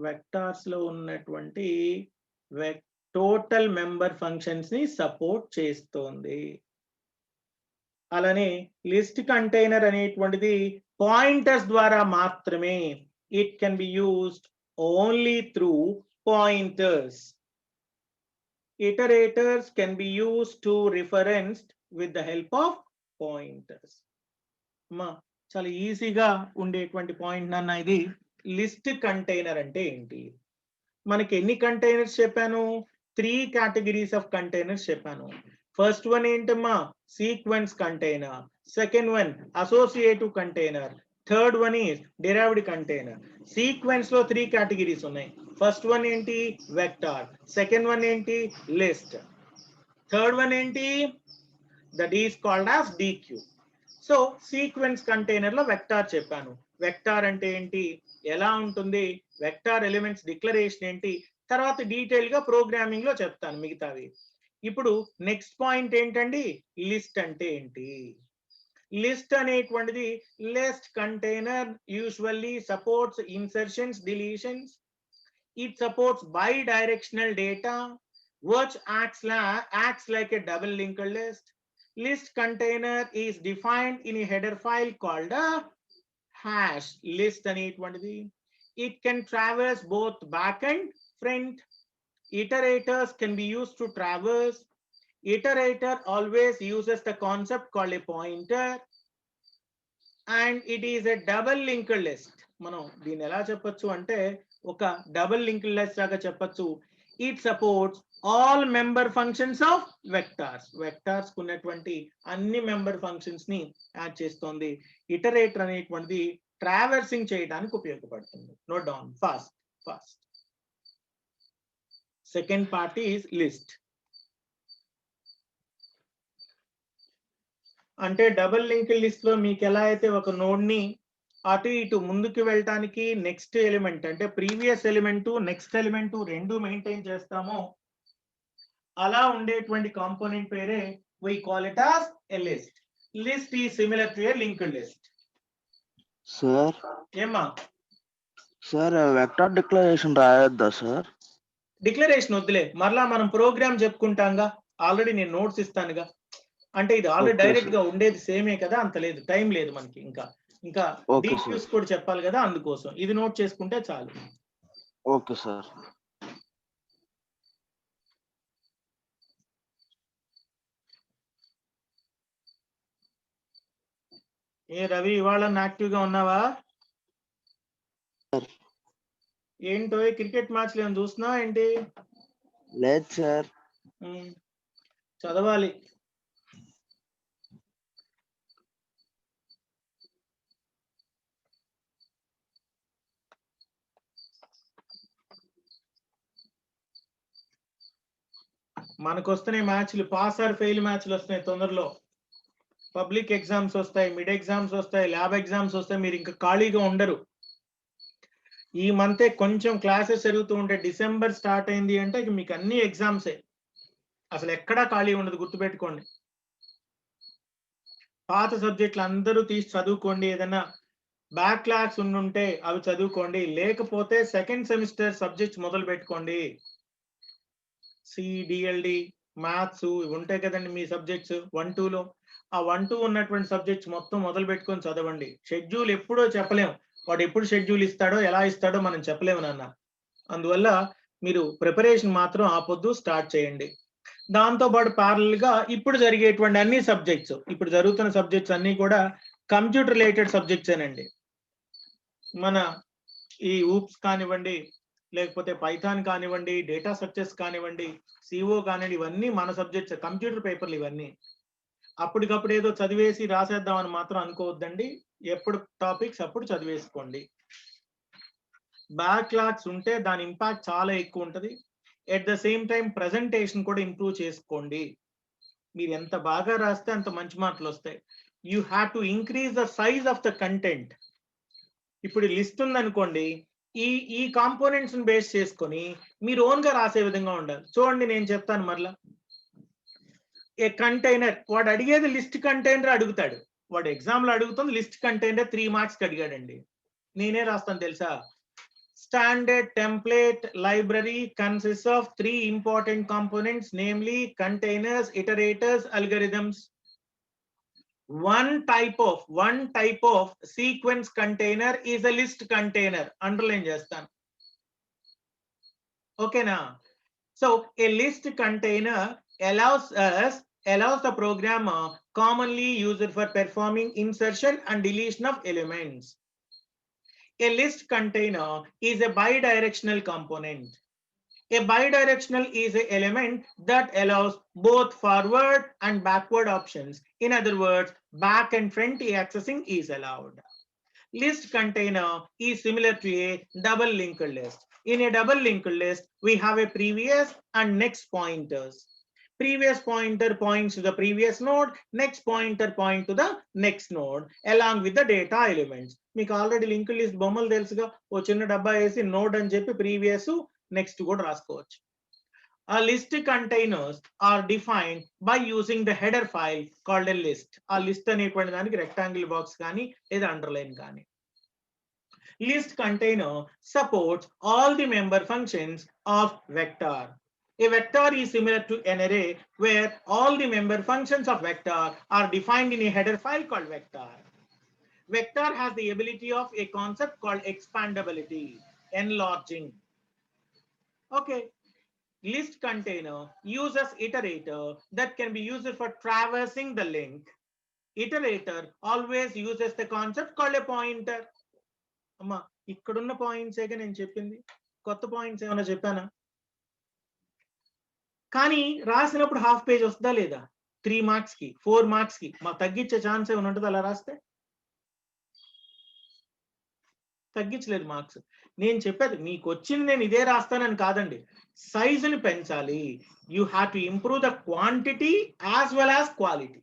Vectors లో ఉన్నటువంటి టోటల్ మెంబర్ ఫంక్షన్స్ ని సపోర్ట్ చేస్తుంది. అలానే లిస్ట్ కంటైనర్ అనేటువంటిది పాయింటర్స్ ద్వారా మాత్రమే. It can be used only through pointers. Iterators can be used to referenced with the help of pointers. అమ్మా చాలా ఈజీగా ఉండేటువంటి పాయింట్ నాన్న ఇది. లిస్ట్ కంటైనర్ అంటే ఏంటి? మనకి ఎన్ని కంటైనర్స్ చెప్పాను? 3 categories of containers చెప్పాను. ఫస్ట్ వన్ ఏంటమ్మా? Sequence container. Second one associative container. Third one is derived container. Sequence లో 3 categories ఉన్నాయి. ఫస్ట్ వన్ ఏంటి? వెక్టార్. సెకండ్ వన్ ఏంటి? లిస్ట్. థర్డ్ వన్ ఏంటి? That is called as DQ. So sequence container లో vector చెప్పాను. Vector అంటే ఏంటి, ఎలా ఉంటుంది, వెక్టార్ ఎలిమెంట్స్ డిక్లరేషన్ ఏంటి, తర్వాత డీటెయిల్ గా ప్రోగ్రామింగ్ లో చెప్తాను మిగతావి. ఇప్పుడు నెక్స్ట్ పాయింట్ ఏంటండి? లిస్ట్ అంటే ఏంటి? లిస్ట్ అనేటువంటిది list container usually supports insertions, deletions. It supports bidirectional data which acts like a double linked list. List container is defined in a header file called a hash. List అనేటువంటిది it can traverse both back and front. Iterators can be used to traverse. Iterator always uses the concept called a pointer and it is a double linked list. మనం దీన్ని ఎలా చెప్పొచ్చు అంటే ఒక double link list లాగా చెప్పొచ్చు. It supports all member functions of vectors. Vectors ఉన్నటువంటి అన్ని మెంబర్ ఫంక్షన్స్ ని యాడ్ చేస్తోంది. ఇటరేటర్ అనేటువంటిది ట్రావర్సింగ్ చేయడానికి ఉపయోగపడుతుంది. Note down fast. Second part is list. అంటే డబుల్ లింక్ లిస్ట్ లో మీకు ఎలా అయితే ఒక నోడ్ ని అటు ఇటు ముందుకు వెళ్ళటానికి నెక్స్ట్ ఎలిమెంట్ అంటే ప్రీవియస్ ఎలిమెంట్ నెక్స్ట్ ఎలిమెంట్ రెండు మెయింటైన్ చేస్తామో అలా ఉండేటువంటి కాంపోనెంట్ పేరే we call it as a list. List is similar to a linked list. Sir, ఏమా sir, vector declaration రాయొద్దా సార్? డిక్లరేషన్ వద్దులే, మరలా మనం ప్రోగ్రామ్ చెప్పుకుంటాంగా. ఆల్రెడీ నేను నోట్స్ ఇస్తానుగా. అంటే ఇది ఆల్రెడీ Okay, డైరెక్ట్ sir. గా ఉండేది సేమే కదా, అంత లేదు, టైం లేదు మనకి. ఇంకా Okay, డీక్యూస్ కూడా చెప్పాలి కదా, అందుకోసం ఇది నోట్ చేసుకుంటే చాలు. Okay sir. ఏ రవి, ఇవాళ యాక్టివ్ గా ఉన్నావా? ఏంటో క్రికెట్ మ్యాచ్లు ఏమైనా చూస్తున్నావా ఏంటి? లేదు సార్. చదవాలి. మనకు వస్తున్నాయి మ్యాచ్లు, పాస్ ఆర్ ఫెయిల్ మ్యాచ్లు వస్తున్నాయి తొందరలో. పబ్లిక్ ఎగ్జామ్స్ వస్తాయి, మిడ్ ఎగ్జామ్స్ వస్తాయి, ల్యాబ్ ఎగ్జామ్స్ వస్తాయి. మీరు ఇంకా ఖాళీగా ఉండరు. ఈ మంతే కొంచెం క్లాసెస్ జరుగుతూ ఉంటే డిసెంబర్ స్టార్ట్ అయింది అంటే ఇక మీకు అన్ని ఎగ్జామ్సే, అసలు ఎక్కడా ఖాళీ ఉండదు, గుర్తుపెట్టుకోండి. పాత సబ్జెక్టులు అందరూ తీసి చదువుకోండి. ఏదైనా బ్యాక్లాగ్స్ ఉండుంటే అవి చదువుకోండి, లేకపోతే సెకండ్ సెమిస్టర్ సబ్జెక్ట్స్ మొదలు పెట్టుకోండి. సిడిఎల్డి మ్యాథ్స్ ఇవి ఉంటాయి కదండి మీ సబ్జెక్ట్స్ 1-2లో. ఆ 1-2 ఉన్నటువంటి సబ్జెక్ట్స్ మొత్తం మొదలు పెట్టుకొని చదవండి. షెడ్యూల్ ఎప్పుడో చెప్పలేం, వాడు ఎప్పుడు షెడ్యూల్ ఇస్తాడో ఎలా ఇస్తాడో మనం చెప్పలేము నాన్న. అందువల్ల మీరు ప్రిపరేషన్ మాత్రం ఆ పొద్దు స్టార్ట్ చేయండి. దాంతో పాటు ప్యారలల్ గా ఇప్పుడు జరిగేటువంటి అన్ని సబ్జెక్ట్స్, ఇప్పుడు జరుగుతున్న సబ్జెక్ట్స్ అన్ని కూడా కంప్యూటర్ రిలేటెడ్ సబ్జెక్ట్స్ ఏనండి. మన ఈ ఊప్స్ కానివ్వండి, లేకపోతే పైథాన్ కానివ్వండి, డేటా స్ట్రక్చర్స్ కానివ్వండి, సిఓ కానివ్వండి, ఇవన్నీ మన సబ్జెక్ట్స్, కంప్యూటర్ పేపర్లు ఇవన్నీ. అప్పటికప్పుడు ఏదో చదివేసి రాసేద్దామని మాత్రం అనుకోవద్దండి. ఎప్పుడు టాపిక్స్ అప్పుడు చదివేసుకోండి. బ్యాక్లాగ్స్ ఉంటే దాని ఇంపాక్ట్ చాలా ఎక్కువ ఉంటుంది. At the same time presentation కూడా ఇంప్రూవ్ చేసుకోండి. మీరు ఎంత బాగా రాస్తే అంత మంచి మార్కులు వస్తాయి. You have to increase the size of the content. ఇప్పుడు లిస్ట్ ఉందనుకోండి, ఈ కాంపోనెంట్స్ బేస్ చేసుకొని మీరు ఓన్ గా రాసే విధంగా ఉండాలి. చూడండి నేను చెప్తాను మరలా. ఏ కంటైనర్, వాడు అడిగేది లిస్ట్ కంటైనర్ అడుగుతాడు. వాడు ఎగ్జామ్ లో అడుగుతుంది లిస్ట్ కంటైనర్ 3 మార్క్స్ అడిగాడండి. నేనే రాస్తాను తెలుసా? Standard template library consists of 3 important components, namely containers, iterators, algorithms. One type of sequence container is a list container. Underline chestanu. Okay na? So a list container allows the programmer commonly used for performing insertion and deletion of elements. A list container is a bidirectional component. A bidirectional is an element that allows both forward and backward options. In other words, back and front accessing is allowed. List container is similar to a double linked list. In a double linked list, we have a previous and next pointers. Previous pointer points to the previous node, next pointer point to the next node along with the data elements. మీకు already link list బొమ్మలు తెలుసుగా, ఓ చిన్న డబ్బా వేసి node అని చెప్పి previous next కూడా రాసుకోవచ్చు. A list containers are defined by using the header file called a list. ఆ లిస్ట్ అనేటువంటి దానికి రెక్టాంగిల్ బాక్స్ కానీ లేదా అండర్లైన్ కానీ. List container supports all the member functions of vector. A vector is similar to an array where all the member functions of vector are defined in a header file called vector. Vector has the ability of a concept called expandability, enlarging. Okay. List container uses iterator that can be used for traversing the link. Iterator always uses the concept called a pointer. ఇక్కడున్న పాయింట్సేగా నేను చెప్పింది, కొత్త points ఏమైనా చెప్పానా? కానీ రాసినప్పుడు half page వస్తుందా లేదా? 3 మార్క్స్ కి 4 మార్క్స్ కి మాకు తగ్గించే ఛాన్స్ ఏమైనా ఉంటుంది అలా రాస్తే? తగ్గించలేదు మార్క్స్. నేను చెప్పేది మీకు వచ్చింది నేను ఇదే రాస్తానని కాదండి, సైజుని పెంచాలి. You have to improve the quantity as well as quality.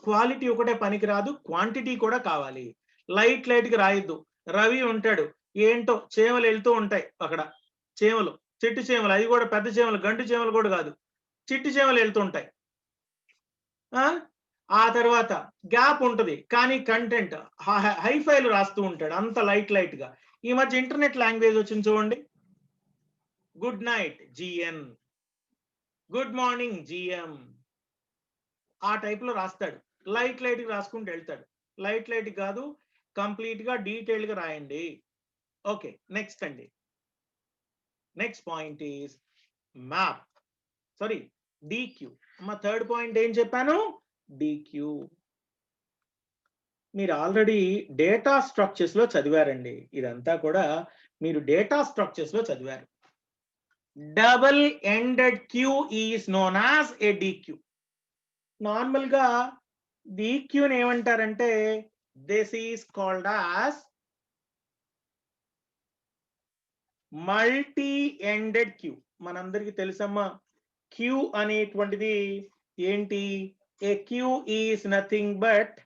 Quality ఒకటే పనికి రాదు, క్వాంటిటీ కూడా కావాలి. లైట్ గా రాయొద్దు. రవి ఉంటాడు, ఏంటో చేమలు వెళ్తూ ఉంటాయి అక్కడ, చేమలు, చెట్టు చేమలు, అవి కూడా పెద్ద చేమలు, గంటు చేమలు కూడా కాదు, చిట్టి చేమలు వెళ్తుంటాయి. ఆ తర్వాత గ్యాప్ ఉంటది కానీ కంటెంట్ హైఫైలు రాస్తూ ఉంటాడు, అంత లైట్ గా. ఈ మధ్య ఇంటర్నెట్ లాంగ్వేజ్ వచ్చింది చూడండి, good night GN, good morning GM, ఆ టైప్ లో రాస్తాడు. లైట్ గా రాసుకుంటూ వెళ్తాడు. లైట్ కాదు, కంప్లీట్ గా డీటెయిల్ గా రాయండి. ఓకే, నెక్స్ట్ అండి. Next point is map, sorry DQ. మా థర్డ్ పాయింట్ ఏం చెప్పాను? డిక్యూ. మీరు ఆల్రెడీ డేటా స్ట్రక్చర్స్ లో చదివారండి, ఇదంతా కూడా మీరు డేటా స్ట్రక్చర్స్ లో చదివారు. Double ended queue is known as a deque. Normal గా డిక్యూని ఏమంటారంటే this is called as multi ended queue. మనందరికి తెలుసమ్మా, క్యూ అనేటువంటిది ఏంటి? A queue is nothing but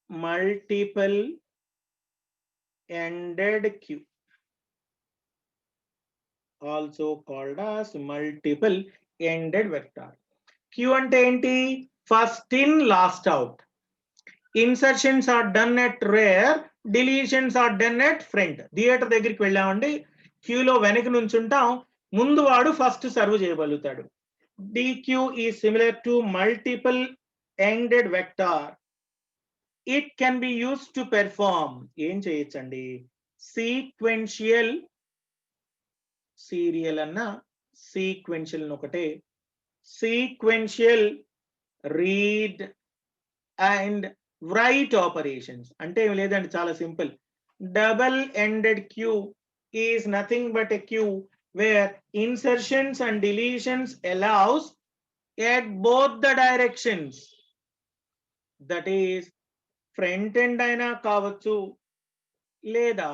multiple ended queue, also called as multiple ended vector. Queue అంటే ఏంటి? First in last out. Insertions are done at rear, deletions are done at front. Theatre దగ్గరికి వెళ్ళామండి, క్యూలో వెనక నుంచి ఉంటాం, ముందు వాడు ఫస్ట్ సర్వ్ చేయగలుగుతాడు. Deque is similar to multiple ended vector. It can be used to perform, ఏం చేయొచ్చండి? సీక్వెన్షియల్, సీరియల్ అన్న సీక్వెన్షియల్ ఒకటే, sequential read and write operations. అంటే ఏం లేదండి, చాలా simple. Double ended queue is nothing but a queue where insertions and deletions allows at both the directions. That is front end అయినా కావచ్చు లేదా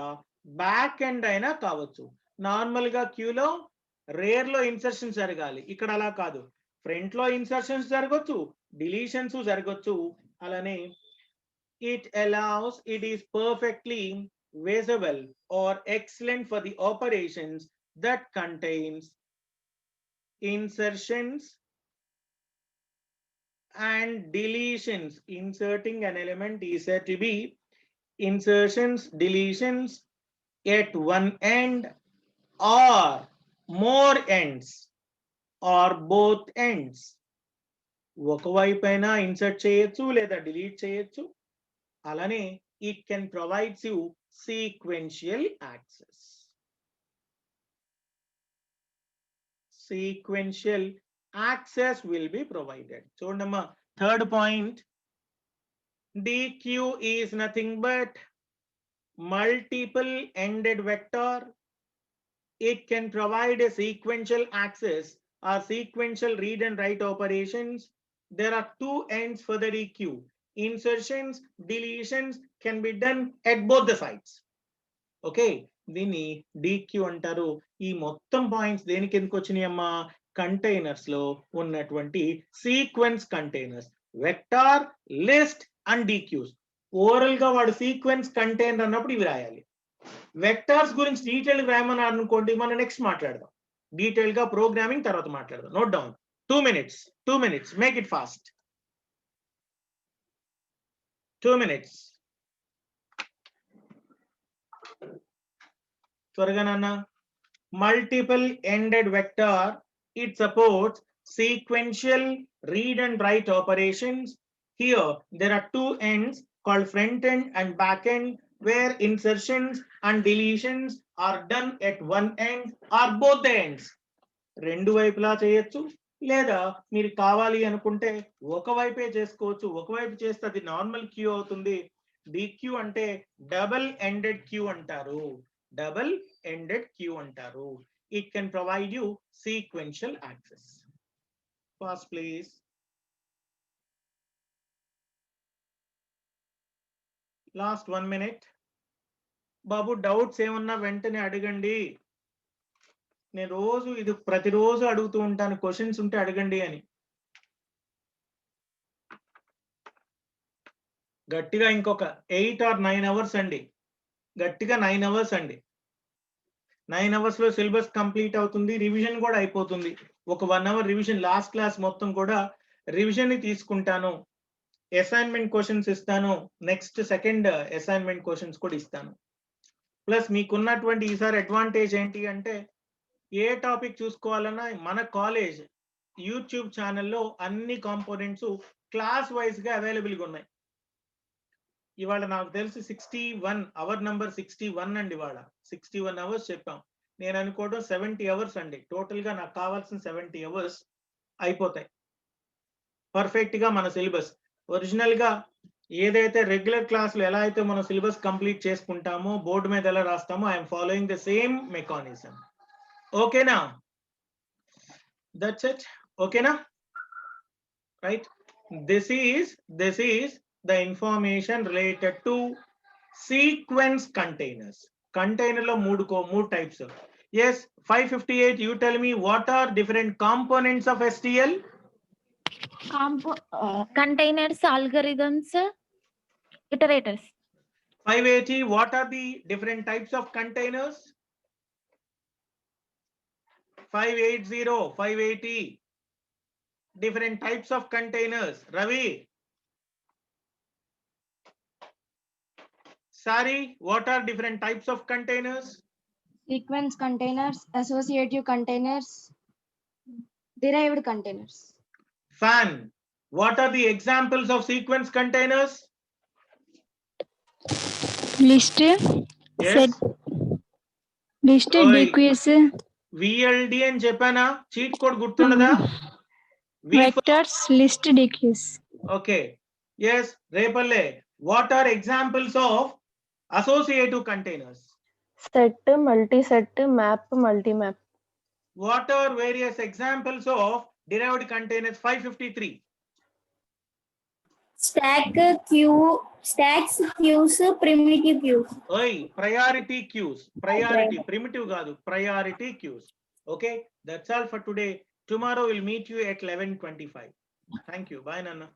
బ్యాక్ ఎండ్ అయినా కావచ్చు. నార్మల్ గా క్యూలో రేర్ లో ఇన్సర్షన్స్ జరగాలి, ఇక్కడ అలా కాదు. ఫ్రంట్ లో ఇన్సర్షన్స్ జరగొచ్చు, డిలీషన్స్ జరగొచ్చు. అలానే it allows, it is perfectly visible or excellent for the operations that contains insertions and deletions. Inserting an element is said to be insertions, deletions at one end or more ends or both ends. ఒకవైపు అయినా insert చేయొచ్చు లేదా delete చేయొచ్చు. అలానే it can provide you sequential access. Sequential access will be provided. చూడమ్మా, third point, DQ is nothing but multiple ended vector. It can provide a sequential access or sequential read and write operations. There are two ends for the DQ. Insertions, deletions can be done at both the sides. Okay, దీన్ని DQ అంటారు. ఈ మొత్తం points దేనికి ఎందుకు వచ్చినాయి అమ్మా? Containers లో ఉన్నటువంటి sequence containers, vector, list and DQs. Overall గా వాడు సీక్వెన్స్ కంటైనర్ అన్నప్పుడు ఇవి రాయాలి. వెక్టార్స్ గురించి డీటెయిల్ రాయమని అనుకోండి, మనం నెక్స్ట్ మాట్లాడదాం. డీటెయిల్ గా ప్రోగ్రామింగ్ తర్వాత మాట్లాడదాం. Note down. 2 minutes, make it fast. 2 minutes. త్వరగా నాన్న. Multiple ended vector, it supports sequential read and write operations. Here there are two ends called front end and back end, where insertions and deletions are done at one end or both the ends. రెండు వైపులా చేయొచ్చు, లేదా మీరు కావాలి అనుకుంటే ఒకవైపే చేసుకోవచ్చు. ఒకవైపు చేస్తే అది నార్మల్ క్యూ అవుతుంది, DQ అంటే డబుల్ ఎండెడ్ క్యూ అంటారు. డబుల్ ఎండెడ్ క్యూ అంటారు. It can provide you sequential access. Pause please. Last 1 minute. Babu doubts ఏమన్నా వెంటనే అడగండి. నేను రోజు ఇది ప్రతిరోజు అడుగుతూ ఉంటాను, క్వశ్చన్స్ ఉంటే అడగండి అని. గట్టిగా ఇంకొక 8 or 9 అవర్స్ అండి. గట్టిగా 9 అవర్స్ అండి. 9 అవర్స్ లో సిలబస్ కంప్లీట్ అవుతుంది, రివిజన్ కూడా అయిపోతుంది. ఒక 1 అవర్ రివిజన్, లాస్ట్ క్లాస్ మొత్తం కూడా రివిజన్ ని తీసుకుంటాను. అసైన్మెంట్ క్వశ్చన్స్ ఇస్తాను. నెక్స్ట్ సెకండ్ అసైన్మెంట్ క్వశ్చన్స్ కూడా ఇస్తాను. ప్లస్ మీకున్నటువంటి ఈసారి అడ్వాంటేజ్ ఏంటి అంటే, ఏ టాపిక్ చూసుకోవాలన్నా మన కాలేజ్ యూట్యూబ్ ఛానల్లో అన్ని కాంపోనెంట్స్ క్లాస్ వైజ్ గా అవైలబుల్ గా ఉన్నాయి. ఇవాళ నాకు తెలిసి 61 అవర్ నంబర్ 61 అండి. ఇవాళ 61 అవర్స్ చెప్పాం. నేను అనుకోవడం 70 అవర్స్ అండి. టోటల్ గా నాకు కావాల్సిన 70 అవర్స్ అయిపోతాయి పర్ఫెక్ట్ గా మన సిలబస్. ఒరిజినల్ గా ఏదైతే రెగ్యులర్ క్లాసులు ఎలా అయితే మనం సిలబస్ కంప్లీట్ చేసుకుంటామో, బోర్డు మీద ఎలా రాస్తామో, I'm following the same mechanism. ఓకేనా? That's it. ఓకేనా? Right. This is the information related to sequence containers. Container lo మూడు types. Yes, 558, you tell me what are different components of STL? Containers, algorithms, iterators. 580, what are the different types of containers? 580, different types of containers. Ravi? Sari, what are different types of containers? Sequence containers, associative containers, derived containers. Fan, what are the examples of sequence containers? List, Yes. set, list, Oi. DQS, VLD అని చెప్పానా? Cheat code గుర్తుండదా? vectors, list, DQS. Okay. Yes, Repalle, what are examples of associative containers? Set, multi-set, map, multi-map. What are various examples of derived containers? 553. Stacks, queues, primitive queues. Oi, priority queues. Priority, primitive కాదు, priority queues. Okay, that's all for today. Tomorrow we'll meet you at 11:25. Thank you. Bye, Nana.